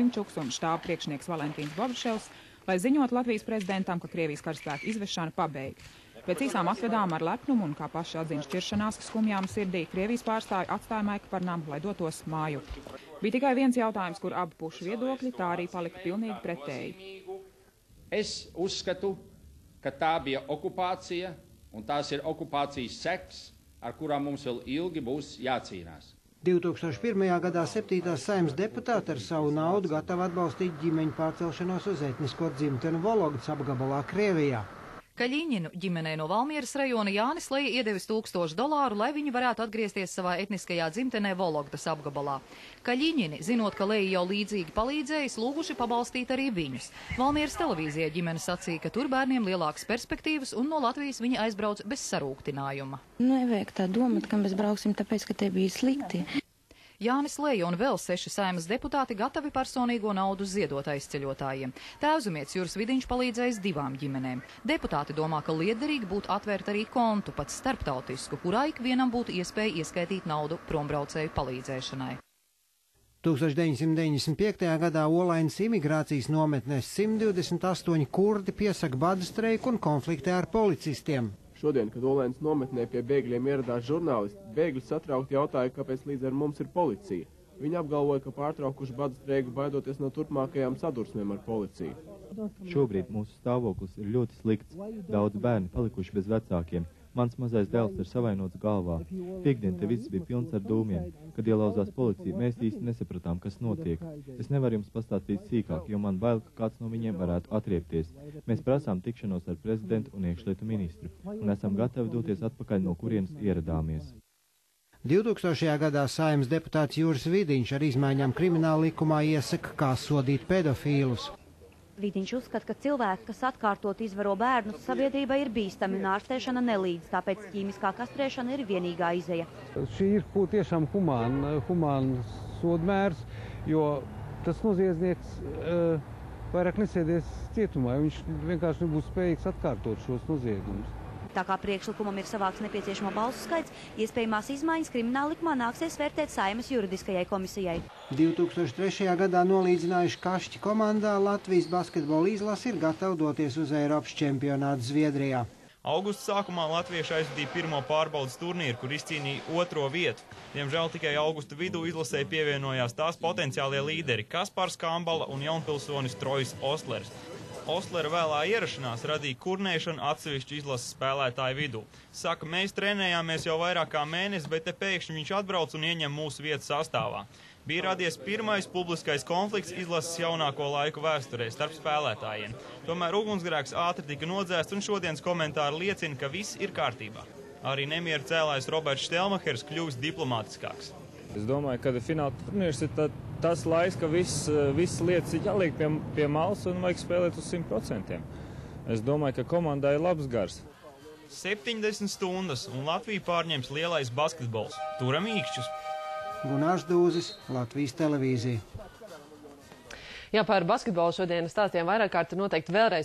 Klimčuks un štāba priekšnieks Valentīns Bobriševs, lai ziņot Latvijas prezidentam, ka Krievijas karaspēka izvešana pabeigta. Pēc īsām atvedām ar lepnumu un, kā paši atzina šķiršanās skumjām sirdī, Krievijas pārstāvi atstāja Maikkaparnām, lai dotos māju. Bija tikai viens jautājums, kur abu pušu viedokļi tā arī palika pilnīgi pretēji. Es uzskatu, ka tā bija okupācija, un tās ir okupācijas seks, ar kurām mums vēl ilgi būs jācīnās. 2001. gadā 7. Saeimas deputāti ar savu naudu gatavi atbalstīt ģimeņu pārcelšanos uz etnisko dzimteni Vologdas apgabalā Krievijā. Kaļiņinu ģimenei no Valmieras rajona Jānis Leja iedevis $1000, lai viņi varētu atgriezties savā etniskajā dzimtenē Vologdas apgabalā. Kaļiņini, zinot, ka Leja jau līdzīgi palīdzējis, lūguši pabalstīt arī viņus. Valmieras televīzijā ģimene sacīja, ka tur bērniem lielākas perspektīvas un no Latvijas viņi aizbrauc bez sarūktinājuma. Nevajag tā domāt, ka mēs brauksim tāpēc, ka te bija slikti. Jānis Leja un vēl 6 Saeimas deputāti gatavi personīgo naudu ziedot aizceļotājiem. Tēvzemietis Juris Vidiņš palīdzējis 2 ģimenēm. Deputāti domā, ka liederīgi būtu atvērt arī kontu, pat starptautisku, kurā ikvienam būtu iespēja ieskaitīt naudu prombraucēju palīdzēšanai. 1995. gadā Olainas imigrācijas nometnēs 128 kurdi piesaka bada streiku un konfliktē ar policistiem. Šodien, kad Olainas nometnē pie bēgļiem ieradās žurnālisti, bēgļi satraukti jautāja, kāpēc līdz ar mums ir policija. Viņi apgalvoja, ka pārtraukuši bada streiku baidoties no turpmākajām sadursmēm ar policiju. Šobrīd mūsu stāvoklis ir ļoti slikts. Daudz bērni palikuši bez vecākiem. Mans mazais dēls ir savainots galvā. Piektdien te viss bija pilns ar dūmiem. Kad ielauzās policija, mēs īsti nesapratām, kas notiek. Es nevaru jums pastāstīt sīkāk, jo man bail, ka kāds no viņiem varētu atriepties. Mēs prasām tikšanos ar prezidentu un iekšlietu ministru un esam gatavi doties atpakaļ, no kurienes ieradāmies. 2000. gadā Saeimas deputāts Juris Vidiņš ar izmaiņām krimināla likumā iesaka, kā sodīt pedofīlus. Vidiņš uzskata, ka cilvēki, kas atkārtot izvaro bērnus, sabiedrībai ir bīstami un ārstēšana nelīdz, tāpēc ķīmiskā kastrēšana ir vienīgā izeja. Šī ir tiešām humāns sodmērs, jo tas noziedznieks vairāk nesēdēs cietumā, viņš vienkārši nebūs spējīgs atkārtot šos noziegumus. Tā kā priekšlikumam ir savāks nepieciešamo balsu skaits, iespējamās izmaiņas krimināla likumā nāksies vērtēt Saeimas juridiskajai komisijai. 2003. gadā nolīdzinājuši kašķi komandā Latvijas basketbola izlase ir gatava doties uz Eiropas čempionātu Zviedrijā. Augusta sākumā latvieši aizvadīja pirmo pārbaudas turnīru, kur izcīnīja 2. vietu. Diemžēl tikai augusta vidū izlasēji pievienojās tās potenciālie līderi Kaspars Kambala un jaunpilsonis Trojs Ostlers. Ostlera vēlā ierašanās radīja kurnēšanu atsevišķu izlases spēlētāju vidū. Saka, mēs trenējāmies jau vairāk kā mēnesi, bet te pēkšņi viņš atbrauc un ieņem mūsu vietu sastāvā. Bija radies pirmais publiskais konflikts izlases jaunāko laiku vēsturē starp spēlētājiem. Tomēr ugunsgrēks ātri tika nodzēsts un šodienas komentāri liecina, ka viss ir kārtībā. Arī nemieru cēlājs Roberts Štelmachers kļūst diplomātiskāks. Es domāju, ka fināla turnīrs ir tas laiks, ka visas lietas ir jāliek pie malas un vajag spēlēt uz 100%. Es domāju, ka komandai ir labs gars. 70 stundas un Latviju pārņems lielais basketbols. Turam īkšķus. Gunārs Dūzis, Latvijas televīzija. Jā, par basketbolu šodien stāstījām vairāk kārt, noteikti vēlreiz